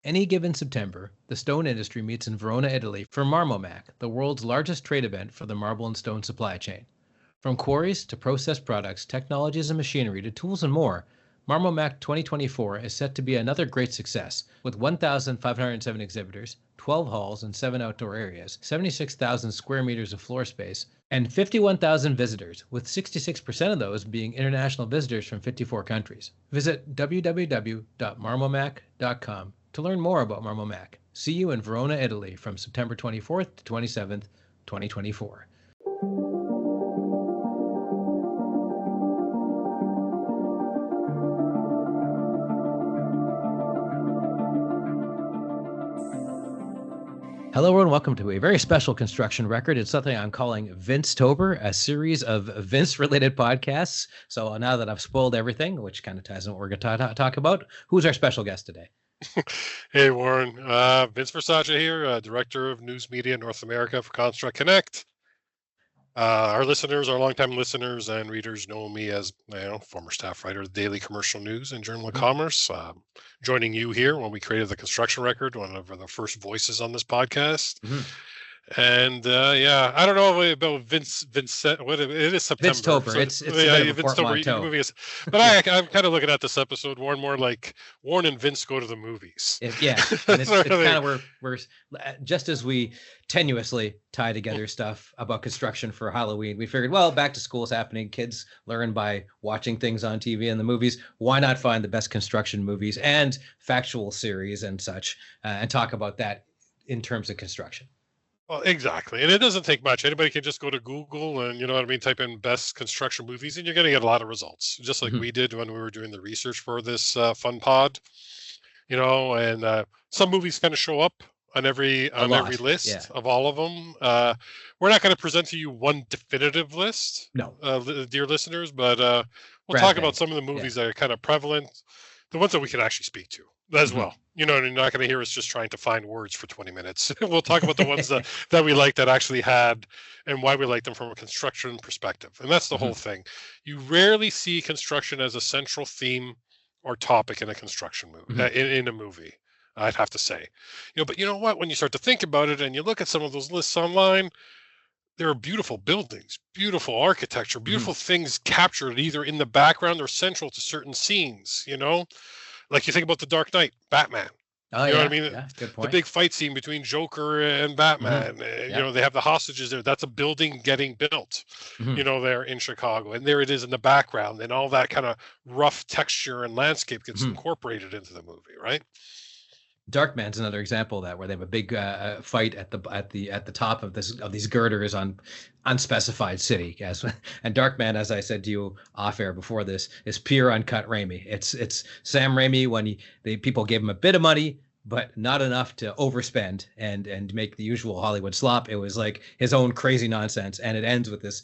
Any given September, the stone industry meets in Verona, Italy for Marmomac, the world's largest trade event for the marble and stone supply chain. From quarries to processed products, technologies and machinery to tools and more, Marmomac 2024 is set to be another great success, with 1,507 exhibitors, 12 halls and 7 outdoor areas, 76,000 square meters of floor space, and 51,000 visitors, with 66% of those being international visitors from 54 countries. Visit www.marmomac.com to learn more about Marmomac. See you in Verona, Italy from September 24th to 27th, 2024. Hello, everyone. Welcome to a very special construction record. It's something I'm calling Vince-tober, a series of Vince-related podcasts. So now that I've spoiled everything, which kind of ties in what we're going to talk about, who's our special guest today? Hey, Warren. Vince Versace here, Director of News Media North America for ConstructConnect. Our longtime listeners and readers know me as former staff writer of the Daily Commercial News and Journal of Commerce. Joining you here when we created the construction record, one of the first voices on this podcast. And I don't know about Vincent. What it is September. Vince-tober. So it's Vince-tober movie is, but I'm kind of looking at this episode more like Warren and Vince go to the movies. And it's really... kind of we're just as we tenuously tie together stuff about construction for Halloween. We figured, well, back to school is happening. Kids learn by watching things on TV and the movies. Why not find the best construction movies and factual series and such, and talk about that in terms of construction? Well, exactly. And it doesn't take much. Anybody can just go to Google and, type in best construction movies, and you're going to get a lot of results, just like we did when we were doing the research for this fun pod, and some movies kind of show up on every list of all of them. We're not going to present to you one definitive list, dear listeners, but we'll talk about some of the movies that are kind of prevalent, the ones that we can actually speak to as well. And you're not going to hear us just trying to find words for 20 minutes. We'll talk about the ones that we like, that actually had, and why we like them from a construction perspective. And that's the whole thing. You rarely see construction as a central theme or topic in a construction movie, in a movie, I'd have to say. But you know what? When you start to think about it and you look at some of those lists online, there are beautiful buildings, beautiful architecture, beautiful things captured either in the background or central to certain scenes, Like you think about The Dark Knight, Batman. Oh, you know what I mean? Yeah, good point. The big fight scene between Joker and Batman. They have the hostages there. That's a building getting built, there in Chicago. And there it is in the background. And all that kind of rough texture and landscape gets incorporated into the movie, right? Darkman's another example of that, where they have a big fight at the top of these girders on unspecified city. And Darkman, as I said to you off air before this, is pure uncut Raimi. It's Sam Raimi when people gave him a bit of money, but not enough to overspend and make the usual Hollywood slop. It was like his own crazy nonsense, and it ends with this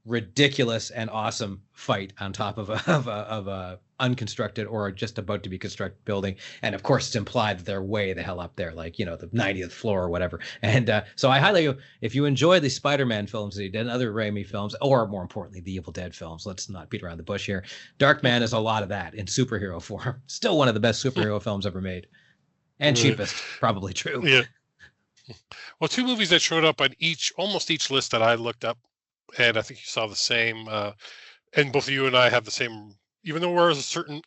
ridiculous and awesome fight on top of a unconstructed or just about to be constructed building. And of course it's implied that they're way the hell up there, like the 90th floor or whatever. And so I highly, if you enjoy the Spider-Man films that he did and other Raimi films, or more importantly the Evil Dead films, let's not beat around the bush here, Darkman is a lot of that in superhero form. Still one of the best superhero films ever made, and cheapest, probably true. Yeah. Well, two movies that showed up on almost each list that I looked up, and I think you saw the same, and both you and I have the same, even though we're a certain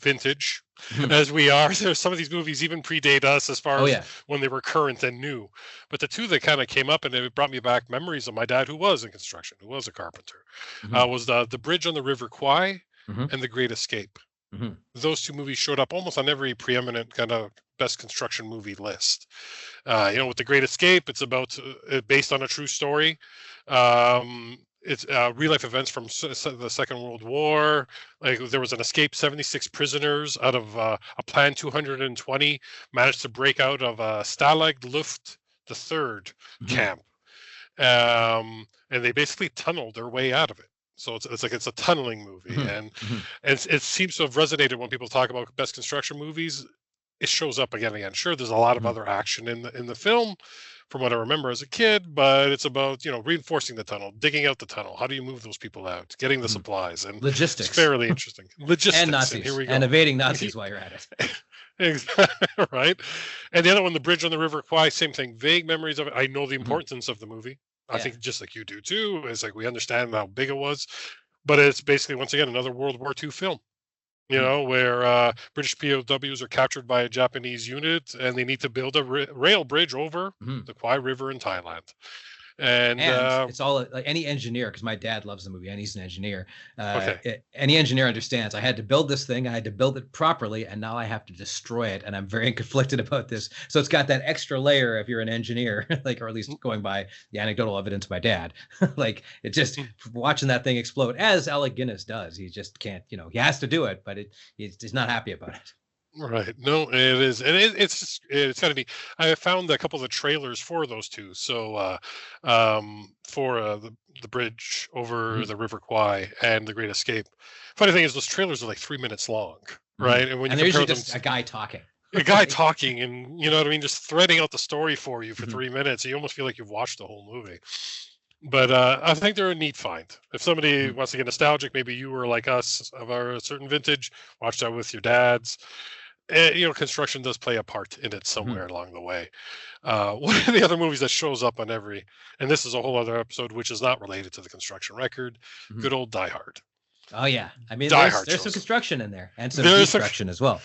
vintage as we are. There's some of these movies even predate us as far as when they were current and new. But the two that kind of came up, and it brought me back memories of my dad, who was in construction, who was a carpenter, was the Bridge on the River Kwai and The Great Escape. Those two movies showed up almost on every preeminent kind of best construction movie list. With The Great Escape, it's about based on a true story. It's real life events from the Second World War. Like there was an escape, 76 prisoners out of a planned 220 managed to break out of Stalag Luft the Third camp, and they basically tunneled their way out of it. So it's a tunneling movie, and it seems to have resonated when people talk about best construction movies. It shows up again and again. Sure, there's a lot of other action in the film, from what I remember as a kid, but it's about reinforcing the tunnel, digging out the tunnel. How do you move those people out? Getting the supplies and logistics. It's fairly interesting. Logistics and Nazis, and here we go. And evading Nazis while you're at it. Right. And the other one, the bridge on the River Kwai, same thing. Vague memories of it. I know the Mhm. importance of the movie. I Yeah. think just like you do too. It's like we understand how big it was, but it's basically once again another World War II film. Mhm. Where British POWs are captured by a Japanese unit, and they need to build a rail bridge over Mhm. the Kwai River in Thailand. And And it's all like any engineer, because my dad loves the movie and he's an engineer. okay, Any engineer understands I had to build this thing, I had to build it properly, and now I have to destroy it. And I'm very conflicted about this. So it's got that extra layer if you're an engineer, like, or at least going by the anecdotal evidence of my dad. Like, it just watching that thing explode, as Alec Guinness does. He just can't, he has to do it, but he's not happy about it. right. No, it is, and it's got to be. I found a couple of the trailers for those two. So, for the bridge over Mhm. the River Kwai and the Great Escape. Funny thing is, those trailers are like 3 minutes long, Mhm. right? And when you And they're compare usually them, just a guy talking. a guy Like, talking, and you know what I mean, just threading out the story for you for mhm. 3 minutes, you almost feel like you've watched the whole movie. But I think they're a neat find. If somebody Mhm. wants to get nostalgic, maybe you were like us of our certain vintage, watch that with your dads. Construction does play a part in it Mhm. somewhere along the way. One of the other movies that shows up on every, and this is a whole other episode, which is not related to the construction record, Mhm. good old Die Hard. Oh yeah, I mean, Die there's Hard there's some shows. construction in there and some There's a destruction as well.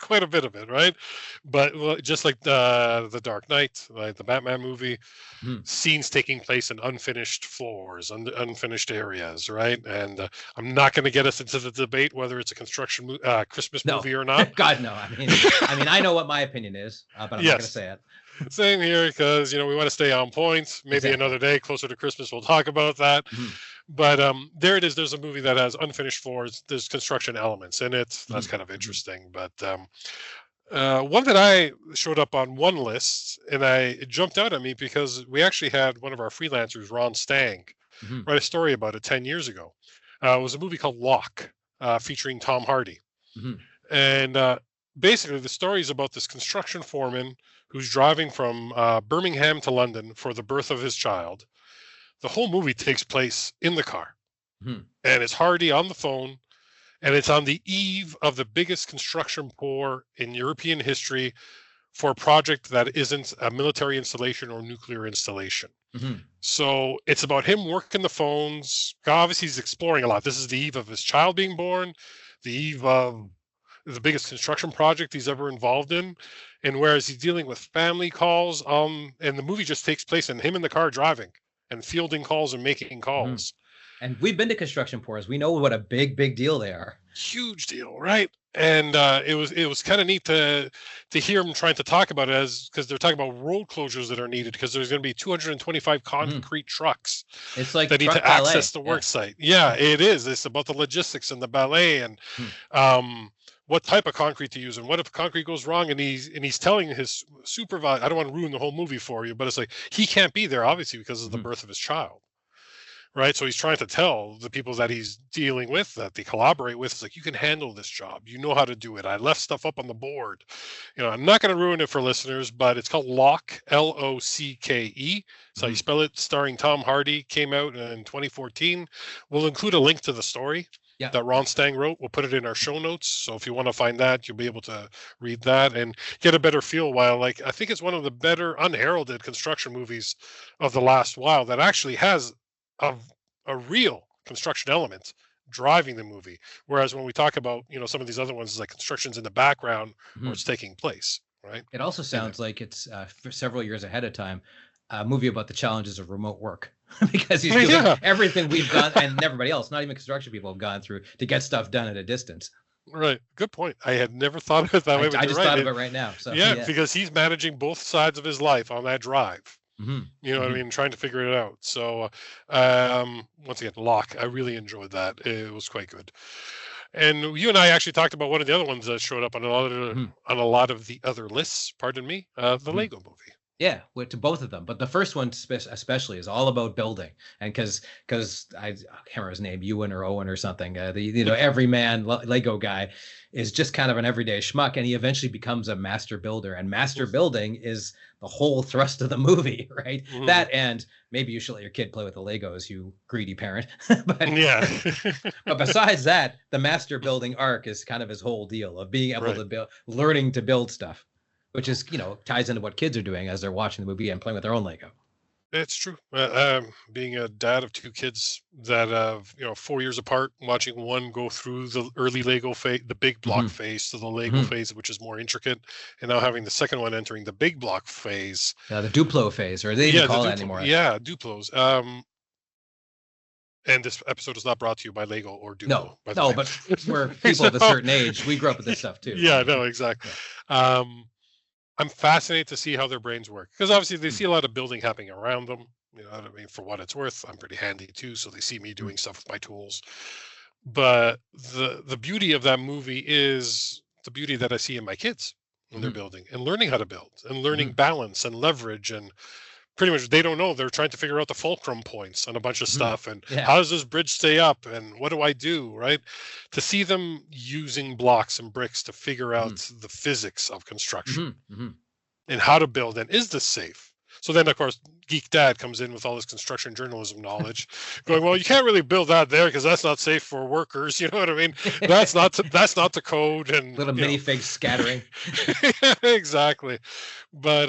quite a bit of it, right? But well, just like the Dark Knight, like the Batman movie, Mhm. scenes taking place in unfinished floors, unfinished areas, right? And I'm not going to get us into the debate whether it's a Christmas No, movie or not. God no. I mean, I know what my opinion is, but I'm not going to Yes, say it. same here because we want to stay on point. Maybe Exactly. another day closer to Christmas we'll talk about that. Mhm. But there it is. There's a movie that has unfinished floors. There's construction elements in it. That's Mhm. kind of Mhm. interesting. But one that I showed up on one list and it jumped out at me because we actually had one of our freelancers, Ron Stang, Mhm. write a story about it 10 years ago. It was a movie called Locke, featuring Tom Hardy. Mhm. And basically, the story is about this construction foreman who's driving from Birmingham to London for the birth of his child. The whole movie takes place in the car, Mhm. and it's Hardy on the phone, and it's on the eve of the biggest construction pour in European history for a project that isn't a military installation or nuclear installation. Mhm. So it's about him working the phones. Obviously, he's exploring a lot. This is the eve of his child being born, the eve of the biggest construction project he's ever involved in. And whereas he's dealing with family calls, and the movie just takes place in him in the car driving and fielding calls and making Mhm. calls. And we've been to construction pours. We know what a big deal they are. Huge deal, right? And it was kind of neat to hear him trying to talk about it as because they're talking about road closures that are needed because there's going to be 225 Mhm. concrete trucks It's like that need truck to access ballet. the work Yeah. site. Yeah, it is. It's about the logistics and the ballet and Mhm. um, what type of concrete to use and what if concrete goes wrong. And he's telling his supervisor. I don't want to ruin the whole movie for you, but it's like he can't be there obviously because of the Mhm. birth of his child. Right. So he's trying to tell the people that he's dealing with, that they collaborate with, it's like, you can handle this job. You know how to do it. I left stuff up on the board. I'm not going to ruin it for listeners, but it's called Locke, Locke. So you Mhm. spell it, starring Tom Hardy, came out in 2014. We'll include a link to the story Yeah. that Ron Stang wrote. We'll put it in our show notes. So if you want to find that, you'll be able to read that and get a better feel. While, like, I think it's one of the better unheralded construction movies of the last while that actually has a, a real construction element driving the movie. Whereas when we talk about, some of these other ones, like construction's in the background or Mhm. it's taking place, right? It also And sounds like it's for several years ahead of time, a movie about the challenges of remote work, because he's doing yeah, everything we've gone, and everybody else, not even construction people, have gone through to get stuff done at a distance. right. Good point. I had never thought of it that I, way, but I you're just right. thought of it right now. So Yeah, yeah. because he's managing both sides of his life on that drive. Mhm. You know what I Mhm. mean? Trying to figure it out. So, once again, Locke, I really enjoyed that. It was quite good. And you and I actually talked about one of the other ones that showed up on Mhm. a lot of the other lists. Pardon me, the Mhm. Lego Movie. Yeah, to both of them, but the first one especially is all about building, and because I can't remember his name, Ewan or Owen or something. The everyman Lego guy is just kind of an everyday schmuck, and he eventually becomes a master builder. And master building is the whole thrust of the movie, right? Mhm. That, and maybe you should let your kid play with the Legos, you greedy parent. but Yeah. but besides that, the master building arc is kind of his whole deal of being able Right. to build, learning to build stuff, which is, ties into what kids are doing as they're watching the movie and playing with their own Lego. It's true. Being a dad of two kids that 4 years apart, watching one go through the early Lego phase, the big block Hmm. phase, to the Lego Hmm. phase, which is more intricate, and now having the second one entering the big block phase. The Duplo phase, or they even Yeah, the call that Duplo. anymore. Yeah, Duplos. And this episode is not brought to you by Lego or No, Duplo, by the no, way. but we're people of a So, certain age. We grew up with this stuff too. yeah, no, exactly. Yeah. Um, I'm fascinated to see how their brains work, because obviously they Mm. see a lot of building happening around them. You know what I mean? For what it's worth, I'm pretty handy too, so they see me Mm. doing stuff with my tools. But the beauty of that movie is the beauty that I see in my kids when they're Mm. building and learning how to build and Mm. learning balance and leverage, and pretty much they don't know, they're trying to figure out the fulcrum points on a bunch of Mm. stuff, and Yeah. how does this bridge stay up, and what do I do, right? To see them using blocks and bricks to figure out Mm. the physics of construction Mm. Mm. and how to build, and is this safe? So then, of course, geek dad comes in with all his construction journalism knowledge, going, "Well, you can't really build that there because that's not safe for workers." You know what I mean? That's not the code, and Little minifigs scattering. exactly. But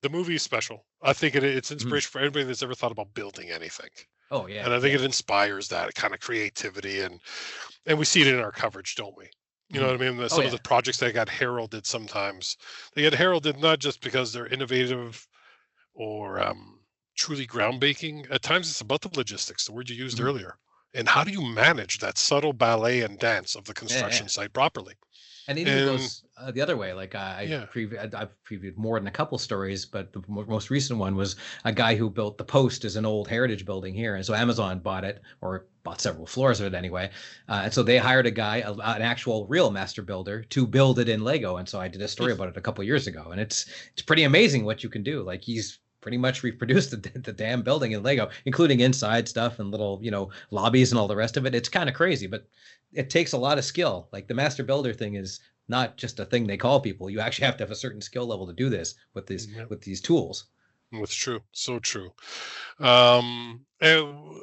the movie is special. I think it's Mm. inspiration for anybody that's ever thought about building anything, Oh yeah, and I think yeah. it inspires that kind of creativity, and we see it in our coverage, don't we? You know Mm. what I mean? Oh Some of yeah. the projects that got heralded sometimes, they get heralded not just because they're innovative or truly groundbreaking. At times, it's about the logistics, the word you used Mm. earlier, and how do you manage that subtle ballet and dance of the Yeah, yeah. construction site properly? And it even And goes the other way. Like yeah, I've previewed more than a couple stories, but the most recent one was a guy who built the Post, as an old heritage building here, and so Amazon bought it, or bought several floors of it anyway. And so they hired a guy, an actual real master builder, to build it in Lego. And so I did a story about it a couple of years ago, and it's pretty amazing what you can do. Like, he's pretty much reproduced the damn building in Lego, including inside stuff and little, lobbies and all the rest of it. It's kind of crazy, but it takes a lot of skill. Like, the master builder thing is not just a thing they call people. You actually have to have a certain skill level to do this yeah, with these tools. it's true, so true. And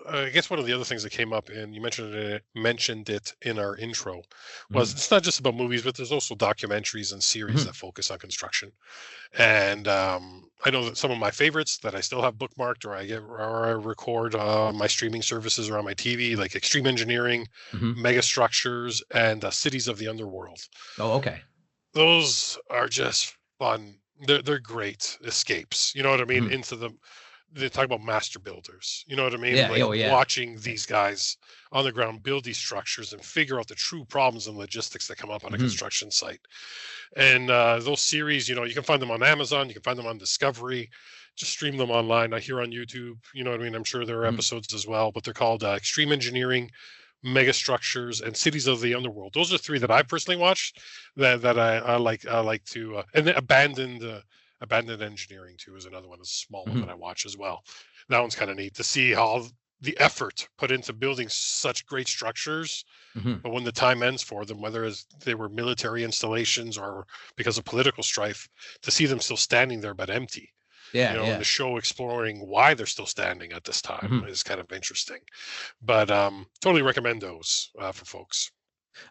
I guess one of the other things that came up, and you mentioned it in our intro, was Mhm. it's not just about movies, but there's also documentaries and series Mhm. that focus on construction. And I know that some of my favorites that I still have bookmarked, or I record on my streaming services or on my TV, like Extreme Engineering, Mhm. Megastructures, and Cities of the Underworld. Oh, okay. Those are just fun. They're great escapes. You know what I mean? Mhm. Into the They talk about master builders. You know what I mean? Yeah. Like Oh, yeah. watching these guys on the ground build these structures and figure out the true problems and logistics that come up on a Mhm. construction site. And those series, you can find them on Amazon, you can find them on Discovery. Just stream them online. I hear on YouTube. You know what I mean? I'm sure there are Mhm. episodes as well, but they're called Extreme Engineering, Megastructures, and Cities of the Underworld. Those are three that I personally watched, that I like. I like to, and then Abandoned Engineering too is another one. It's a small one that Mhm. I watch as well. That one's kind of neat to see how the effort put into building such great structures, Mhm. but when the time ends for them, whether they were military installations or because of political strife, to see them still standing there but empty. Yeah. And the Yeah. show exploring why they're still standing at this time Mhm. is kind of interesting. But totally recommend those for folks.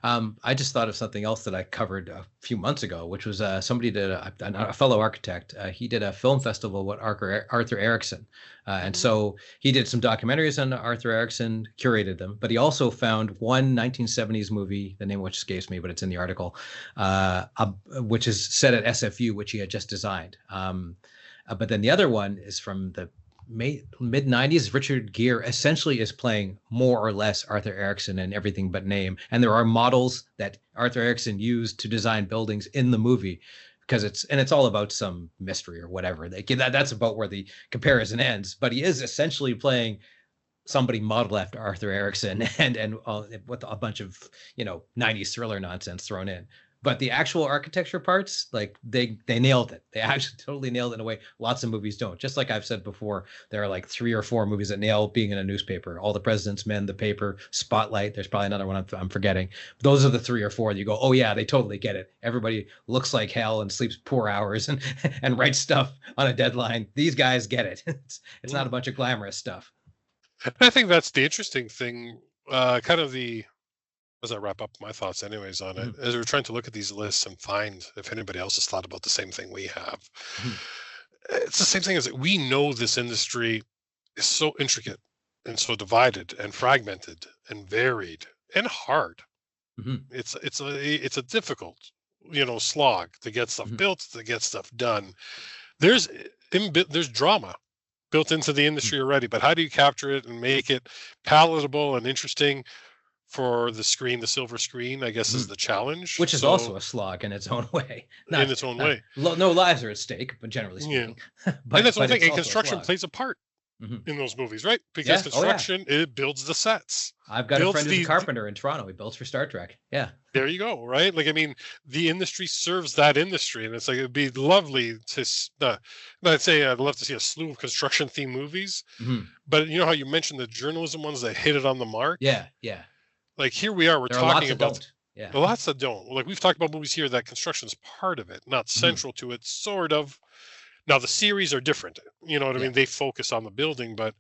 I just thought of something else that I covered a few months ago, which was somebody did a fellow architect. He did a film festival with Arthur Erickson, and Mhm. so he did some documentaries on Arthur Erickson, curated them. But he also found one 1970s movie, the name of which escapes me, but it's in the article, which is set at SFU, which he had just designed. But then the other one is from the mid 90s. Richard Gere essentially is playing more or less Arthur Erickson in everything but name. And there are models that Arthur Erickson used to design buildings in the movie, because it's all about some mystery or whatever. That's about where the comparison ends. But he is essentially playing somebody modeled after Arthur Erickson, and with a bunch of 90s thriller nonsense thrown in. But the actual architecture parts, like they nailed it. They actually totally nailed it in a way lots of movies don't. Just like I've said before, there are like 3 or 4 movies that nail being in a newspaper. All the President's Men, The Paper, Spotlight. There's probably another one I'm forgetting. Those are the 3 or 4 that you go, oh yeah, they totally get it. Everybody looks like hell and sleeps poor hours and and writes stuff on a deadline. These guys get it. It's not a bunch of glamorous stuff. I think that's the interesting thing. Kind of the as I wrap up my thoughts, anyways, on it, as we're trying to look at these lists and find if anybody else has thought about the same thing we have. It's the same thing as we know this industry is so intricate and so divided and fragmented and varied and hard. It's a difficult, slog to get stuff built, to get stuff done. There's drama built into the industry already, but how do you capture it and make it palatable and interesting for the screen, the silver screen, I guess, is the challenge. Which is also a slog in its own way. In its own way. No lives are at stake, but generally speaking. Yeah. And that's one thing. And construction plays a part in those movies, right? Because construction, it builds the sets. I've got a friend who's a carpenter in Toronto. He builds for Star Trek. Yeah. There you go, right? Like, I mean, the industry serves that industry. And it's like, it'd be lovely to, I'd say I'd love to see a slew of construction-themed movies. But you know how you mentioned the journalism ones that hit it on the mark? Yeah, yeah. Like here we are, we're talking about lots that don't. Like we've talked about movies here that construction is part of it, not central to it, sort of. Now the series are different. You know what I mean? They focus on the building, but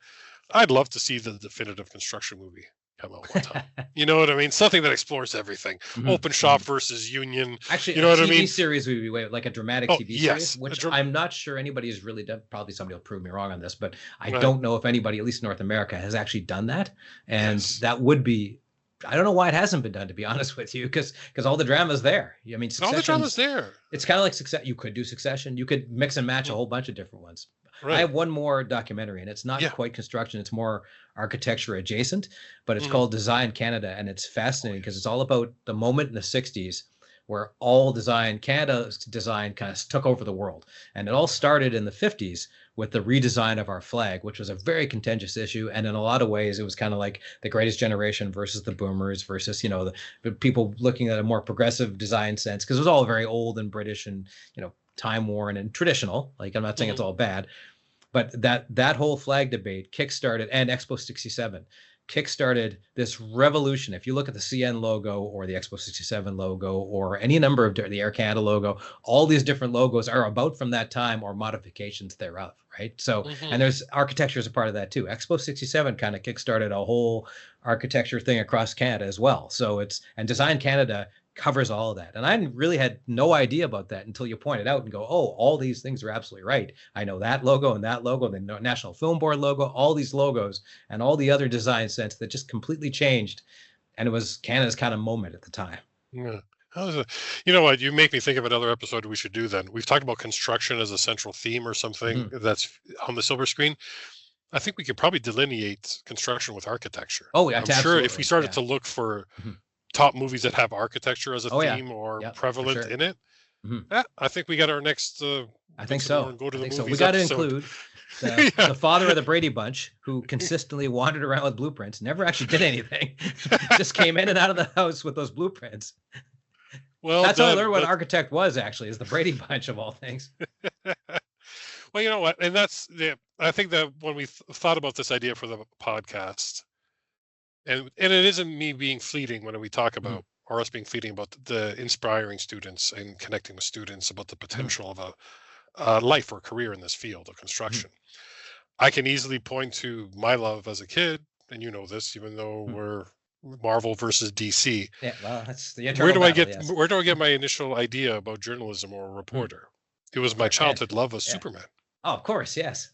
I'd love to see the definitive construction movie come out one time. You know what I mean? Something that explores everything. Open shop versus union. Actually, you know what I mean? TV series would be like a dramatic TV series, which I'm not sure anybody has really done. Probably somebody will prove me wrong on this, but I don't know if anybody, at least in North America, has actually done that. And that would be. I don't know why it hasn't been done, to be honest with you, because all the drama's there. I mean, all the drama's there. It's kind of like Succession. You could do Succession. You could mix and match a whole bunch of different ones. Right. I have one more documentary, and it's not quite construction. It's more architecture adjacent, but it's called Design Canada, and it's fascinating because it's all about the moment in the 60s where all Canada's design kind of took over the world. And it all started in the 50s with the redesign of our flag, which was a very contentious issue. And in a lot of ways, it was kind of like the greatest generation versus the boomers versus, the people looking at a more progressive design sense, because it was all very old and British and, time worn and traditional. Like, I'm not saying it's all bad, but that whole flag debate kickstarted, and Expo 67 kickstarted this revolution. If you look at the CN logo or the Expo 67 logo or any number of the Air Canada logo, all these different logos are about from that time or modifications thereof, right? So, and there's architecture as a part of that too. Expo 67 kind of kickstarted a whole architecture thing across Canada as well. So and Design Canada covers all of that. And I really had no idea about that until you pointed out and go, oh, all these things are absolutely right. I know that logo and that logo, the National Film Board logo, all these logos and all the other design sense that just completely changed. And it was Canada's kind of moment at the time. Yeah. You know what? You make me think of another episode we should do then. We've talked about construction as a central theme or something that's on the silver screen. I think we could probably delineate construction with architecture. Oh, yeah. I'm sure if we started to look for top movies that have architecture as a theme or prevalent in it. I think we got our next. I think so. Go to the movies so. We got to include the father of the Brady Bunch, who consistently wandered around with blueprints, never actually did anything, just came in and out of the house with those blueprints. Well, that's how I learned what an architect was. Actually, is the Brady Bunch of all things. Well, you know what, and I think that when we thought about this idea for the podcast. And it isn't me being fleeting when we talk about, or us being fleeting about the inspiring students and connecting with students about the potential of a life or career in this field of construction. I can easily point to my love as a kid, and you know this, even though we're Marvel versus DC. Yeah, well, that's the where do I get my initial idea about journalism or a reporter? It was my childhood love of Superman. Oh, of course, yes.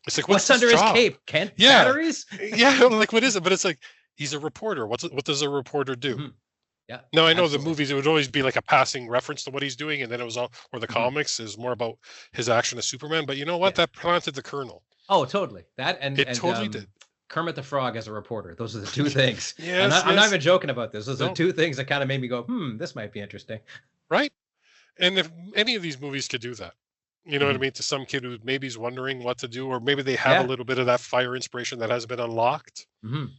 It's like what's under his cape? Kent batteries? Yeah, like what is it? But it's like, he's a reporter. What does a reporter do? Yeah. No, I know the movies, it would always be like a passing reference to what he's doing, and then it was all, or the comics is more about his action as Superman. But you know what? That planted the kernel. Oh, totally. That and it totally did. Kermit the Frog as a reporter. Those are the two things. I'm not even joking about this. Those are two things that kind of made me go, this might be interesting. Right. And if any of these movies could do that, you know what I mean? To some kid who maybe is wondering what to do, or maybe they have a little bit of that fire inspiration that has been unlocked. You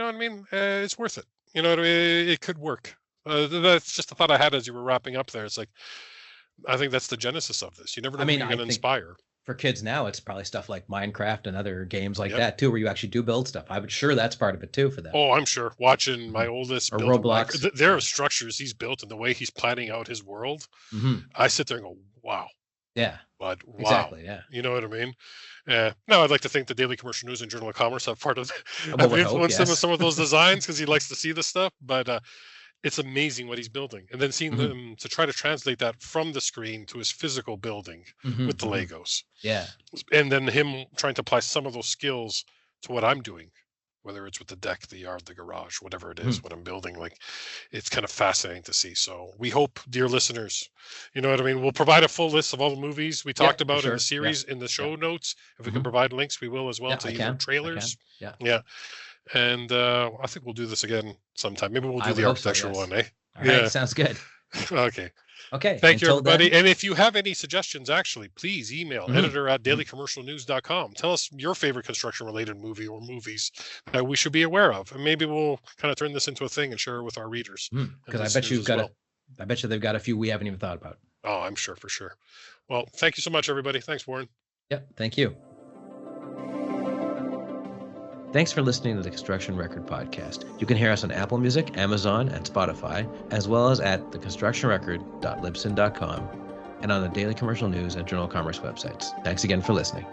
know what I mean? It's worth it. You know what I mean? It could work. That's just a thought I had as you were wrapping up there. It's like, I think that's the genesis of this. You never know who you're going to inspire. For kids now, it's probably stuff like Minecraft and other games like that too, where you actually do build stuff. I'm sure that's part of it too for them. Oh, I'm sure. Watching my oldest or Roblox, there are structures he's built and the way he's planning out his world. I sit there and go, wow. Yeah. But wow. Exactly. Yeah. You know what I mean? Now, I'd like to think the Daily Commercial News and Journal of Commerce have part of Well, influenced him with some of those designs because he likes to see this stuff. But it's amazing what he's building, and then seeing them to try to translate that from the screen to his physical building with the Legos. Yeah. And then him trying to apply some of those skills to what I'm doing, whether it's with the deck, the yard, the garage, whatever it is, what I'm building. Like, it's kind of fascinating to see. So we hope, dear listeners, you know what I mean? We'll provide a full list of all the movies we talked about in the series in the show notes. If we can provide links, we will as well to either trailers. Yeah. And I think we'll do this again sometime. Maybe we'll do the architecture one, eh? All right, sounds good. Okay. Thank you, everybody. And if you have any suggestions, actually, please email editor@dailycommercialnews.com. Tell us your favorite construction-related movie or movies that we should be aware of, and maybe we'll kind of turn this into a thing and share it with our readers. Because I bet you they've got a few we haven't even thought about. Oh, I'm sure, for sure. Well, thank you so much, everybody. Thanks, Warren. Yep, thank you. Thanks for listening to the Construction Record Podcast. You can hear us on Apple Music, Amazon, and Spotify, as well as at theconstructionrecord.libsyn.com and on the Daily Commercial News and Journal of Commerce websites. Thanks again for listening.